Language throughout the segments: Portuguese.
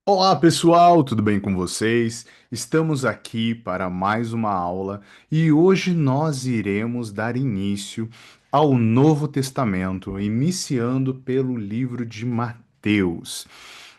Olá pessoal, tudo bem com vocês? Estamos aqui para mais uma aula e hoje nós iremos dar início ao Novo Testamento, iniciando pelo livro de Mateus.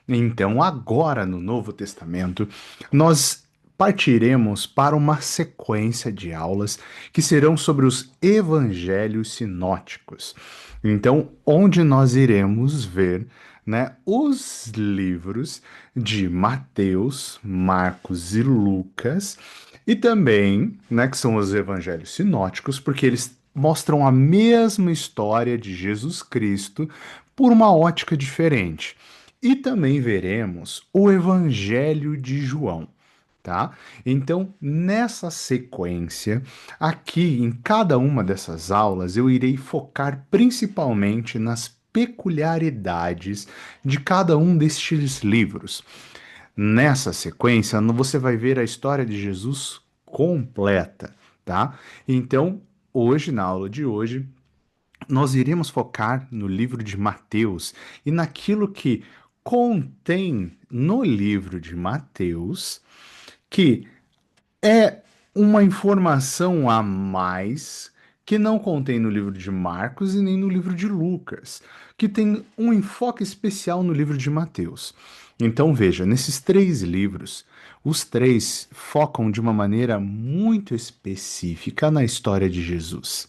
Então, agora no Novo Testamento, nós partiremos para uma sequência de aulas que serão sobre os evangelhos sinóticos. Então, onde nós iremos ver, né, os livros de Mateus, Marcos e Lucas, e também, né, que são os evangelhos sinóticos, porque eles mostram a mesma história de Jesus Cristo por uma ótica diferente. E também veremos o Evangelho de João, tá? Então, nessa sequência, aqui em cada uma dessas aulas, eu irei focar principalmente nas peculiaridades de cada um destes livros. Nessa sequência, você vai ver a história de Jesus completa, tá? Então, hoje, na aula de hoje, nós iremos focar no livro de Mateus e naquilo que contém no livro de Mateus, que é uma informação a mais que não contém no livro de Marcos e nem no livro de Lucas, que tem um enfoque especial no livro de Mateus. Então veja, nesses três livros, os três focam de uma maneira muito específica na história de Jesus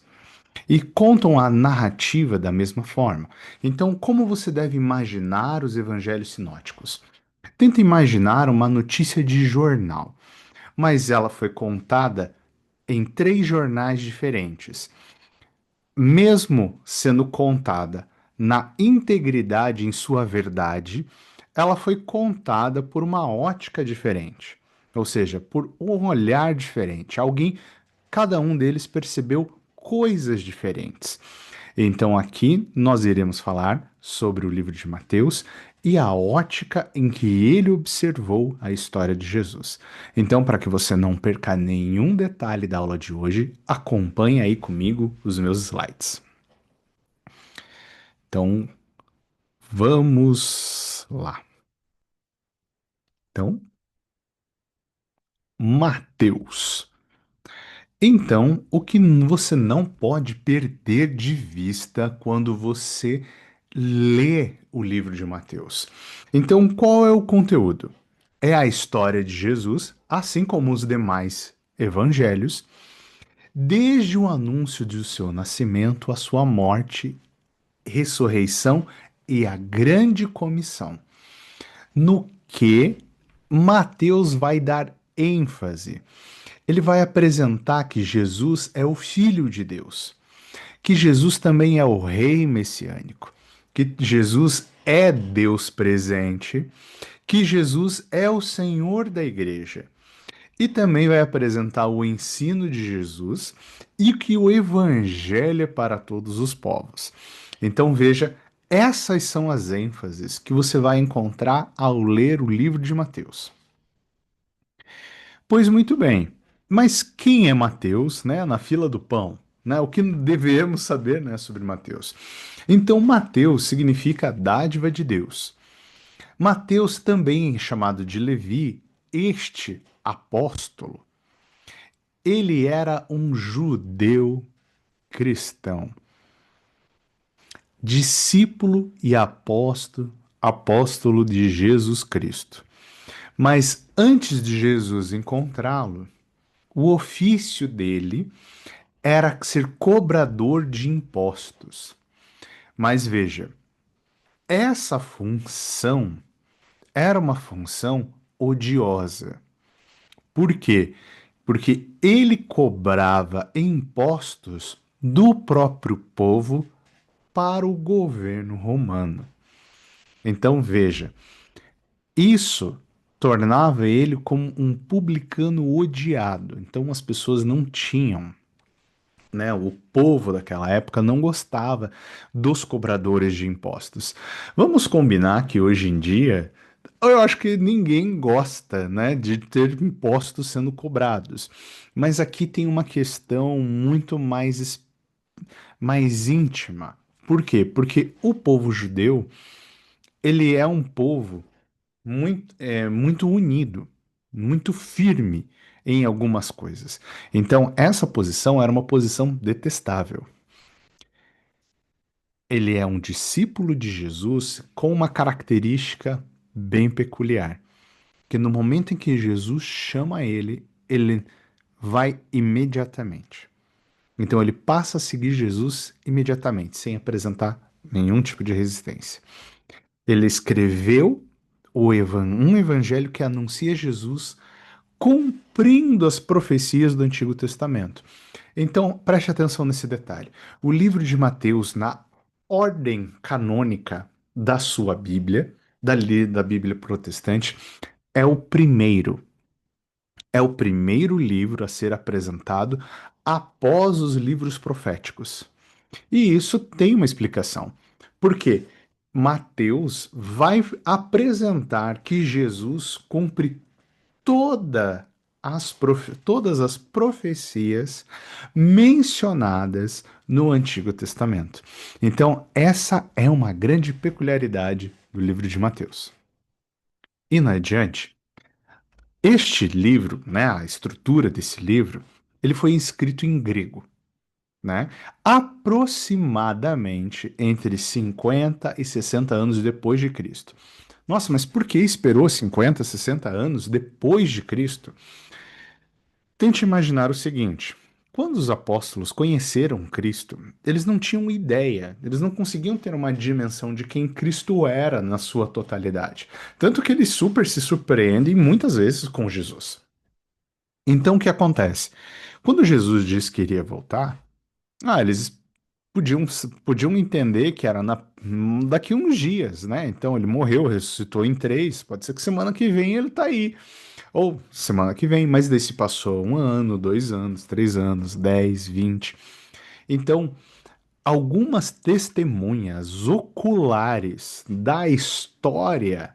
e contam a narrativa da mesma forma. Então, como você deve imaginar os evangelhos sinóticos? Tenta imaginar uma notícia de jornal, mas ela foi contada em três jornais diferentes. Mesmo sendo contada na integridade, em sua verdade, ela foi contada por uma ótica diferente, ou seja, por um olhar diferente. Cada um deles percebeu coisas diferentes. Então aqui nós iremos falar sobre o livro de Mateus e a ótica em que ele observou a história de Jesus. Então, para que você não perca nenhum detalhe da aula de hoje, acompanhe aí comigo os meus slides. Então, vamos lá. Então, Mateus. Então, o que você não pode perder de vista quando você lê o livro de Mateus? Então, qual é o conteúdo? É a história de Jesus, assim como os demais evangelhos, desde o anúncio de seu nascimento, a sua morte, ressurreição e a grande comissão, no que Mateus vai dar ênfase. Ele vai apresentar que Jesus é o Filho de Deus, que Jesus também é o Rei messiânico, que Jesus é Deus presente, que Jesus é o Senhor da igreja. E também vai apresentar o ensino de Jesus e que o Evangelho é para todos os povos. Então veja, essas são as ênfases que você vai encontrar ao ler o livro de Mateus. Pois muito bem, mas quem é Mateus, né, na fila do pão? Né, o que devemos saber, né, sobre Mateus? Então, Mateus significa dádiva de Deus. Mateus também é chamado de Levi, este apóstolo. Ele era um judeu cristão, discípulo e apóstolo de Jesus Cristo. Mas antes de Jesus encontrá-lo, o ofício dele era ser cobrador de impostos. Mas veja, essa função era uma função odiosa. Por quê? Porque ele cobrava impostos do próprio povo para o governo romano. Então veja, isso tornava ele como um publicano odiado. Então as pessoas não tinham, né, o povo daquela época não gostava dos cobradores de impostos. Vamos combinar que hoje em dia eu acho que ninguém gosta, né, de ter impostos sendo cobrados. Mas aqui tem uma questão muito mais íntima. Por quê? Porque o povo judeu, ele é um povo. muito unido, muito firme em algumas coisas. Então, essa posição era uma posição detestável. Ele é um discípulo de Jesus com uma característica bem peculiar, que no momento em que Jesus chama ele, ele vai imediatamente. Então ele passa a seguir Jesus imediatamente, sem apresentar nenhum tipo de resistência. Ele escreveu um evangelho que anuncia Jesus cumprindo as profecias do Antigo Testamento. Então, preste atenção nesse detalhe. O livro de Mateus, na ordem canônica da sua Bíblia, da Bíblia protestante, é o primeiro. É o primeiro livro a ser apresentado após os livros proféticos. E isso tem uma explicação. Por quê? Mateus vai apresentar que Jesus cumpre todas as profecias mencionadas no Antigo Testamento. Então, essa é uma grande peculiaridade do livro de Mateus. Indo adiante, este livro, né, a estrutura desse livro, ele foi escrito em grego, né? Aproximadamente entre 50 e 60 anos depois de Cristo. Nossa, mas por que esperou 50, 60 anos depois de Cristo? Tente imaginar o seguinte: quando os apóstolos conheceram Cristo, eles não tinham ideia, eles não conseguiam ter uma dimensão de quem Cristo era na sua totalidade. Tanto que eles super se surpreendem muitas vezes com Jesus. Então o que acontece? Quando Jesus disse que iria voltar, eles podiam, podiam entender que era daqui uns dias, né? Então ele morreu, ressuscitou em três, pode ser que semana que vem ele tá aí. Ou semana que vem, mas daí se passou um ano, 2 anos, 3 anos, 10, 20. Então, algumas testemunhas oculares da história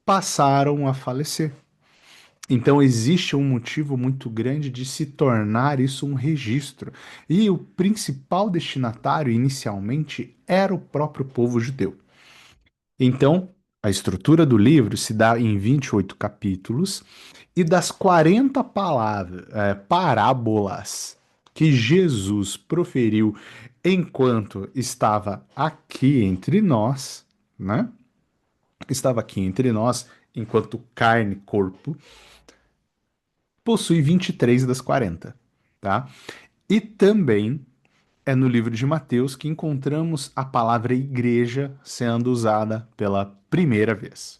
passaram a falecer. Então, existe um motivo muito grande de se tornar isso um registro. E o principal destinatário, inicialmente, era o próprio povo judeu. Então, a estrutura do livro se dá em 28 capítulos, e das 40 parábolas que Jesus proferiu enquanto estava aqui entre nós, né? Estava aqui entre nós, enquanto carne, corpo, possui 23 das 40, tá? E também é no livro de Mateus que encontramos a palavra igreja sendo usada pela primeira vez.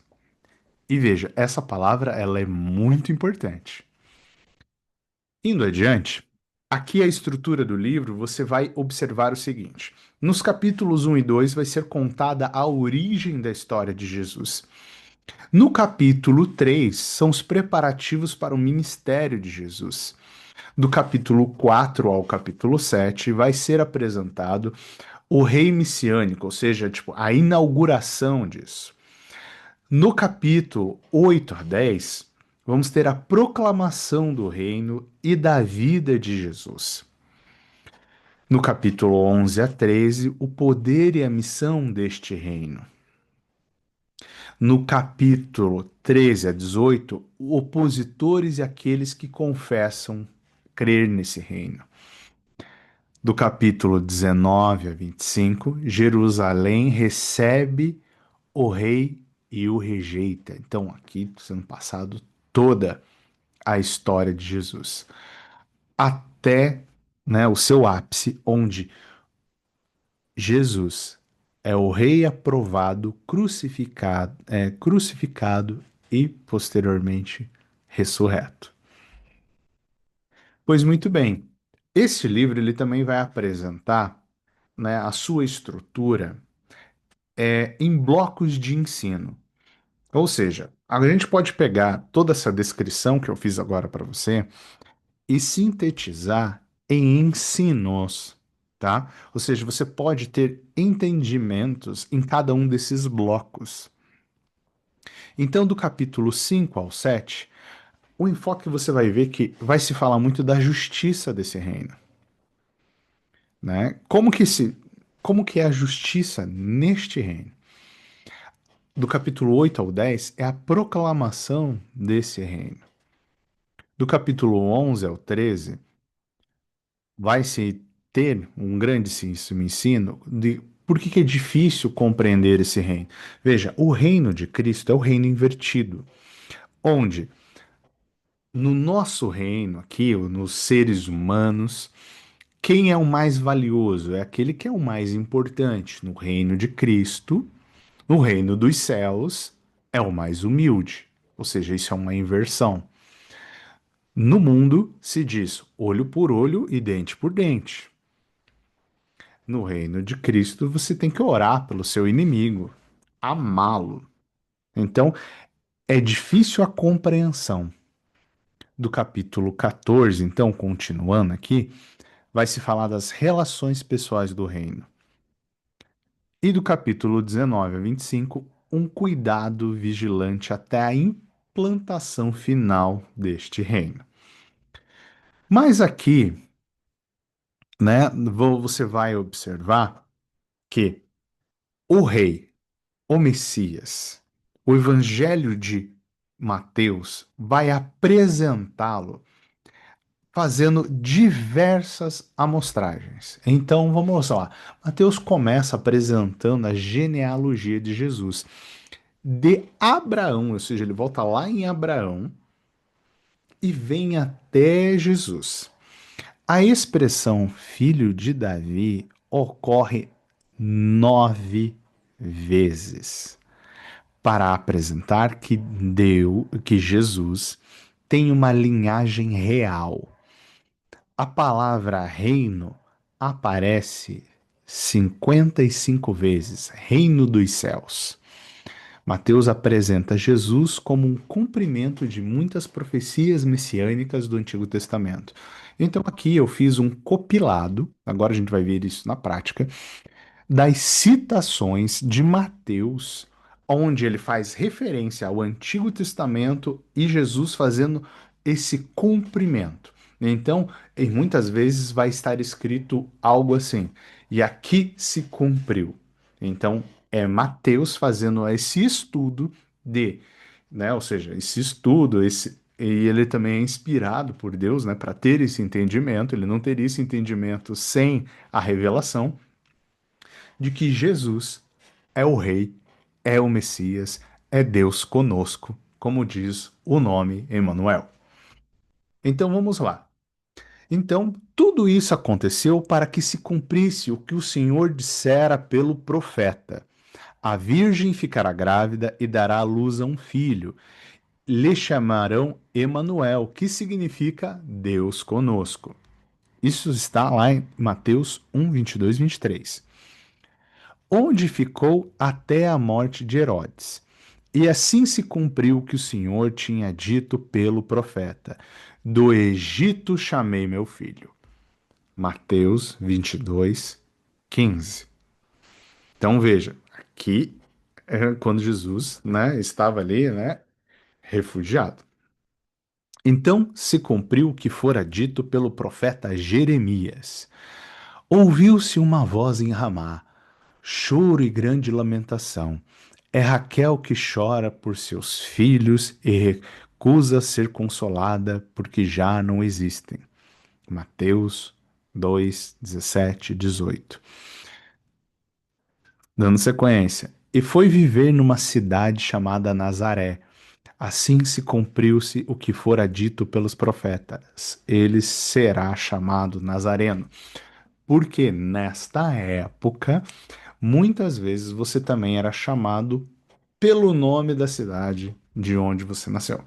E veja, essa palavra ela é muito importante. Indo adiante, aqui a estrutura do livro, você vai observar o seguinte: nos capítulos 1 e 2 vai ser contada a origem da história de Jesus. No capítulo 3 são os preparativos para o ministério de Jesus. Do capítulo 4 ao capítulo 7 vai ser apresentado o rei messiânico, ou seja, tipo, a inauguração disso. No capítulo 8 a 10, vamos ter a proclamação do reino e da vida de Jesus. No capítulo 11 a 13, o poder e a missão deste reino. No capítulo 13 a 18, opositores e aqueles que confessam crer nesse reino. Do capítulo 19 a 25, Jerusalém recebe o rei e o rejeita. Então, aqui sendo passado toda a história de Jesus, até, né, o seu ápice, onde Jesus é o rei aprovado, crucificado e posteriormente ressurreto. Pois muito bem, este livro ele também vai apresentar, né, a sua estrutura em blocos de ensino. Ou seja, a gente pode pegar toda essa descrição que eu fiz agora para você e sintetizar em ensinos, tá? Ou seja, você pode ter entendimentos em cada um desses blocos. Então, do capítulo 5 ao 7, o enfoque você vai ver que vai se falar muito da justiça desse reino, né? Como que é a justiça neste reino? do capítulo 8 ao 10 é a proclamação desse reino. Do capítulo 11 ao 13 vai-se ter um grandíssimo ensino de por que que é difícil compreender esse reino. Veja, o reino de Cristo é o reino invertido, onde no nosso reino aqui, nos seres humanos, quem é o mais valioso? É aquele que é o mais importante. No reino de Cristo, no reino dos céus, é o mais humilde. Ou seja, isso é uma inversão. No mundo se diz olho por olho e dente por dente. No reino de Cristo, você tem que orar pelo seu inimigo, amá-lo. Então, é difícil a compreensão. Do capítulo 14, então, continuando aqui, vai se falar das relações pessoais do reino. E do capítulo 19 a 25, um cuidado vigilante até a implantação final deste reino. Mas aqui, né, você vai observar que o rei, o Messias, o Evangelho de Mateus vai apresentá-lo fazendo diversas amostragens. Então, vamos lá. Mateus começa apresentando a genealogia de Jesus. De Abraão, ou seja, ele volta lá em Abraão e vem até Jesus. A expressão filho de Davi ocorre 9 vezes para apresentar que Jesus tem uma linhagem real. A palavra reino aparece 55 vezes, reino dos céus. Mateus apresenta Jesus como um cumprimento de muitas profecias messiânicas do Antigo Testamento. Então aqui eu fiz um compilado, agora a gente vai ver isso na prática, das citações de Mateus, onde ele faz referência ao Antigo Testamento e Jesus fazendo esse cumprimento. Então, em muitas vezes vai estar escrito algo assim, e aqui se cumpriu. Então, é Mateus fazendo esse estudo de, né, ou seja, esse estudo, e ele também é inspirado por Deus, né, para ter esse entendimento. Ele não teria esse entendimento sem a revelação de que Jesus é o Rei, é o Messias, é Deus conosco, como diz o nome Emanuel. Então vamos lá. Então, tudo isso aconteceu para que se cumprisse o que o Senhor dissera pelo profeta. A virgem ficará grávida e dará à luz a um filho. Lhe chamarão Emanuel, que significa Deus conosco. Isso está lá em Mateus 1, 22, 23. Onde ficou até a morte de Herodes. E assim se cumpriu o que o Senhor tinha dito pelo profeta: do Egito chamei meu filho. Mateus 22, 15. Então veja, aqui é quando Jesus, né, estava ali, né, refugiado. Então se cumpriu o que fora dito pelo profeta Jeremias. Ouviu-se uma voz em Ramá, choro e grande lamentação. É Raquel que chora por seus filhos e recusa ser consolada porque já não existem. Mateus 2, 17, 18. Dando sequência. E foi viver numa cidade chamada Nazaré. Assim se cumpriu-se o que fora dito pelos profetas. Ele será chamado Nazareno. Porque nesta época, muitas vezes você também era chamado pelo nome da cidade de onde você nasceu.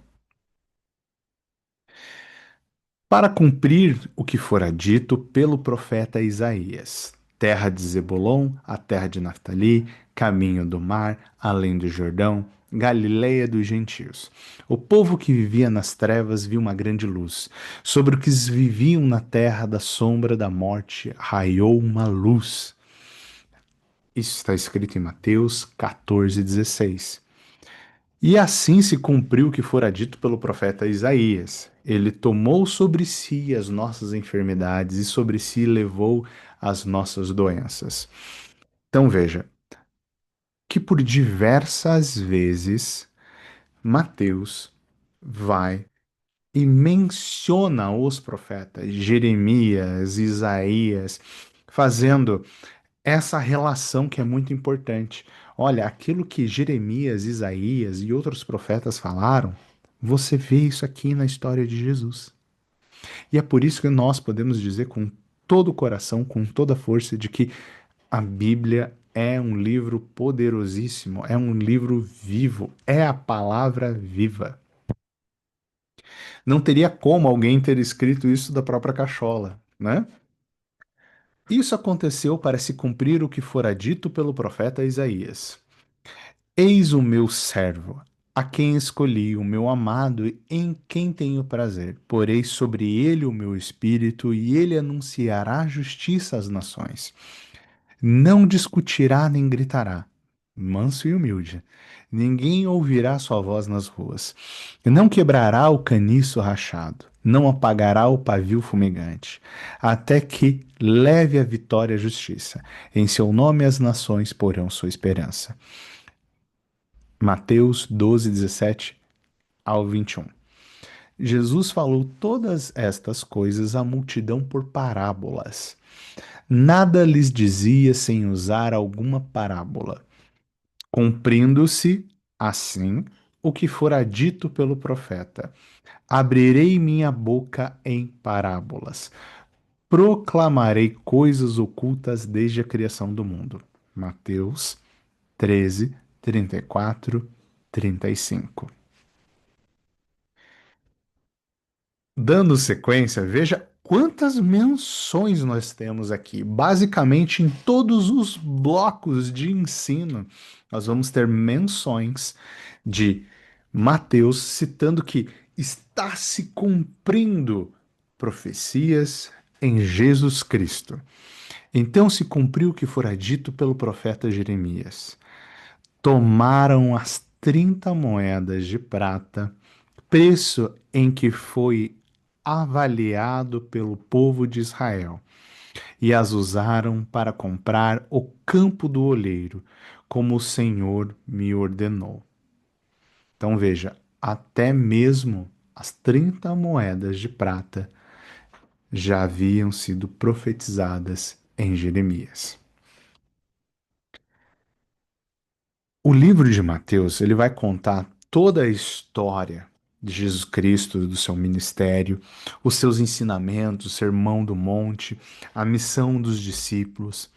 Para cumprir o que fora dito pelo profeta Isaías: terra de Zebulon, a terra de Naftali, caminho do mar, além do Jordão, Galileia dos gentios. O povo que vivia nas trevas viu uma grande luz. Sobre os que viviam na terra da sombra da morte, raiou uma luz. Isso está escrito em Mateus 14:16. E assim se cumpriu o que fora dito pelo profeta Isaías. Ele tomou sobre si as nossas enfermidades e sobre si levou as nossas doenças. Então veja, que por diversas vezes Mateus vai e menciona os profetas Jeremias, Isaías, fazendo essa relação que é muito importante. Olha, aquilo que Jeremias, Isaías e outros profetas falaram, você vê isso aqui na história de Jesus. E é por isso que nós podemos dizer com todo o coração, com toda a força, de que a Bíblia é um livro poderosíssimo, é um livro vivo, é a palavra viva. Não teria como alguém ter escrito isso da própria cachola, né? Isso aconteceu para se cumprir o que fora dito pelo profeta Isaías. Eis o meu servo, a quem escolhi, o meu amado, em quem tenho prazer. Porei sobre ele o meu espírito, e ele anunciará justiça às nações. Não discutirá nem gritará, manso e humilde. Ninguém ouvirá sua voz nas ruas. Não quebrará o caniço rachado, não apagará o pavio fumegante, até que leve a vitória à justiça. Em seu nome as nações porão sua esperança. Mateus 12, 17 ao 21. Jesus falou todas estas coisas à multidão por parábolas. Nada lhes dizia sem usar alguma parábola, cumprindo-se, assim, o que fora dito pelo profeta: Abrirei minha boca em parábolas, proclamarei coisas ocultas desde a criação do mundo. Mateus 13, 34, 35. Dando sequência, veja quantas menções nós temos aqui. Basicamente, em todos os blocos de ensino, nós vamos ter menções de Mateus citando que está se cumprindo profecias em Jesus Cristo. Então se cumpriu o que fora dito pelo profeta Jeremias. Tomaram as 30 moedas de prata, preço em que foi avaliado pelo povo de Israel, e as usaram para comprar o campo do oleiro, como o Senhor me ordenou. Então veja, até mesmo as 30 moedas de prata já haviam sido profetizadas em Jeremias. O livro de Mateus, ele vai contar toda a história de Jesus Cristo, do seu ministério, os seus ensinamentos, o Sermão do Monte, a missão dos discípulos.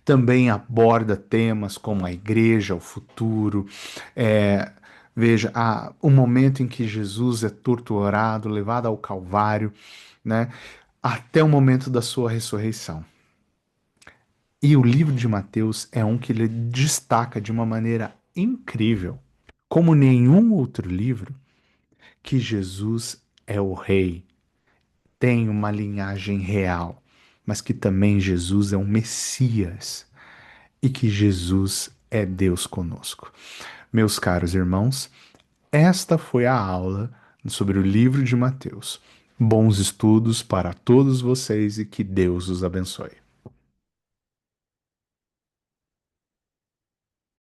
Também aborda temas como a igreja, o futuro, é, veja, o momento em que Jesus é torturado, levado ao Calvário, né, até o momento da sua ressurreição. E o livro de Mateus é um que ele destaca de uma maneira incrível, como nenhum outro livro, que Jesus é o rei, tem uma linhagem real, mas que também Jesus é um Messias e que Jesus é Deus conosco. Meus caros irmãos, esta foi a aula sobre o livro de Mateus. Bons estudos para todos vocês e que Deus os abençoe.